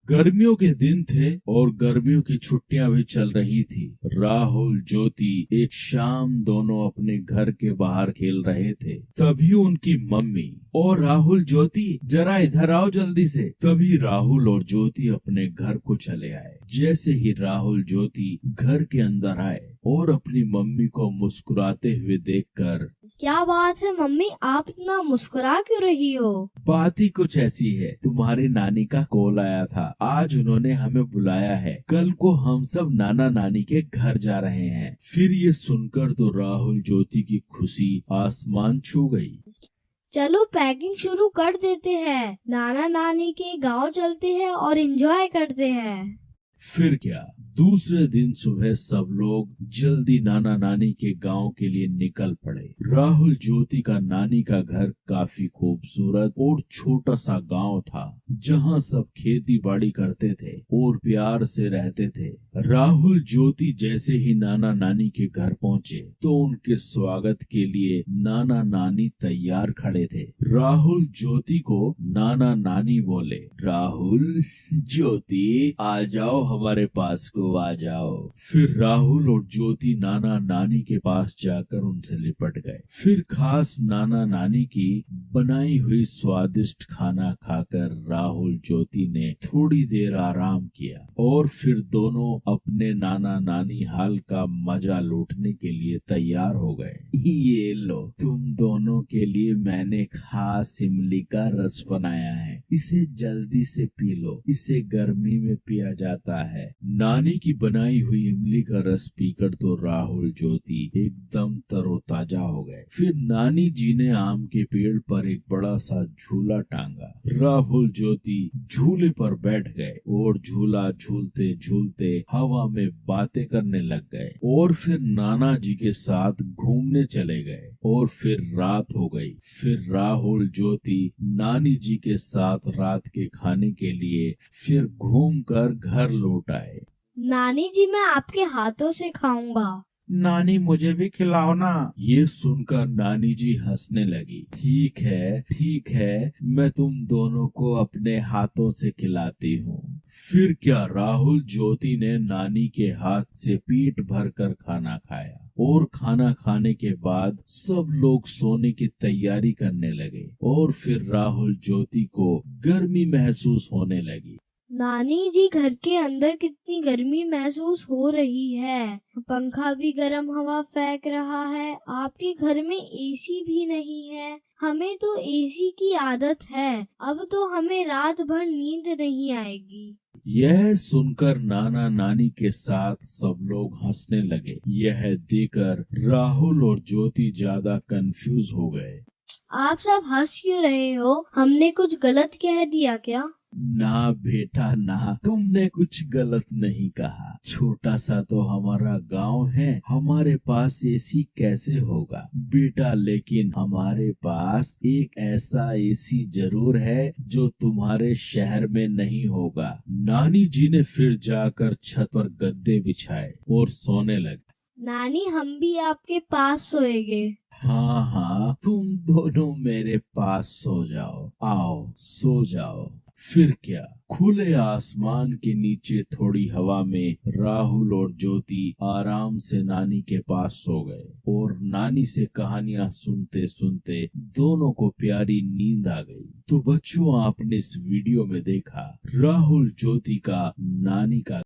गर्मियों के दिन थे और गर्मियों की छुट्टियां भी चल रही थी। राहुल ज्योति एक शाम दोनों अपने घर के बाहर खेल रहे थे। तभी उनकी मम्मी और राहुल ज्योति जरा इधर आओ जल्दी से। तभी राहुल और ज्योति अपने घर को चले आए। जैसे ही राहुल ज्योति घर के अंदर आए और अपनी मम्मी को मुस्कुराते हुए देखकर, क्या बात है मम्मी, आप इतना मुस्कुरा क्यों रही हो? बात ही कुछ ऐसी है, तुम्हारी नानी का कॉल आया था। आज उन्होंने हमें बुलाया है। कल को हम सब नाना नानी के घर जा रहे हैं। फिर ये सुनकर तो राहुल ज्योति की खुशी आसमान छू गई। चलो पैकिंग शुरू कर देते हैं, नाना नानी के गांव चलते हैं और एंजॉय करते हैं। फिर क्या, दूसरे दिन सुबह सब लोग जल्दी नाना नानी के गांव के लिए निकल पड़े। राहुल ज्योति का नानी का घर काफी खूबसूरत और छोटा सा गांव था, जहां सब खेती बाड़ी करते थे और प्यार से रहते थे। राहुल ज्योति जैसे ही नाना नानी के घर पहुंचे तो उनके स्वागत के लिए नाना नानी तैयार खड़े थे। राहुल ज्योति को नाना नानी बोले, राहुल ज्योति आ जाओ, हमारे पास को आ जाओ। फिर राहुल और ज्योति नाना नानी के पास जाकर उनसे लिपट गए। फिर खास नाना नानी की बनाई हुई स्वादिष्ट खाना खाकर राहुल ज्योति ने थोड़ी देर आराम किया और फिर दोनों अपने नाना नानी हाल का मजा लूटने के लिए तैयार हो गए। ये लो, तुम दोनों के लिए मैंने खास इमली का रस बनाया है, इसे जल्दी से पी लो, इसे गर्मी में पिया जाता है। नानी की बनाई हुई इमली का रस पीकर तो राहुल ज्योति एकदम तरोताजा हो गए। फिर नानी जी ने आम के पेड़ पर एक बड़ा सा झूला टांगा। राहुल ज्योति झूले पर बैठ गए और झूला झूलते झूलते हवा में बातें करने लग गए और फिर नाना जी के साथ घूमने चले गए। और फिर रात हो गई। फिर राहुल ज्योति नानी जी के साथ रात के खाने के लिए फिर घूमकर घर लौट आए। नानी जी, मैं आपके हाथों से खाऊंगा। नानी मुझे भी खिलाओ ना। ये सुनकर नानी जी हंसने लगी। ठीक है, मैं तुम दोनों को अपने हाथों से खिलाती हूँ। फिर क्या, राहुल ज्योति ने नानी के हाथ से पेट भर कर खाना खाया और खाना खाने के बाद सब लोग सोने की तैयारी करने लगे। और फिर राहुल ज्योति को गर्मी महसूस होने लगी। नानी जी, घर के अंदर कितनी गर्मी महसूस हो रही है, पंखा भी गर्म हवा फेंक रहा है। आपके घर में एसी भी नहीं है, हमें तो एसी की आदत है, अब तो हमें रात भर नींद नहीं आएगी। यह सुनकर नाना नानी के साथ सब लोग हंसने लगे। यह देखकर राहुल और ज्योति ज्यादा कंफ्यूज हो गए। आप सब हंस क्यों रहे हो? हमने कुछ गलत कह दिया क्या? ना बेटा ना, तुमने कुछ गलत नहीं कहा। छोटा सा तो हमारा गांव है, हमारे पास एसी कैसे होगा बेटा, लेकिन हमारे पास एक ऐसा एसी जरूर है जो तुम्हारे शहर में नहीं होगा। नानी जी ने फिर जाकर छत पर गद्दे बिछाए और सोने लगे। नानी, हम भी आपके पास सोएंगे। हाँ, तुम दोनों मेरे पास सो जाओ, आओ सो जाओ। फिर क्या, खुले आसमान के नीचे थोड़ी हवा में राहुल और ज्योति आराम से नानी के पास सो गए और नानी से कहानियां सुनते सुनते दोनों को प्यारी नींद आ गई। तो बच्चों, आपने इस वीडियो में देखा राहुल ज्योति का नानी का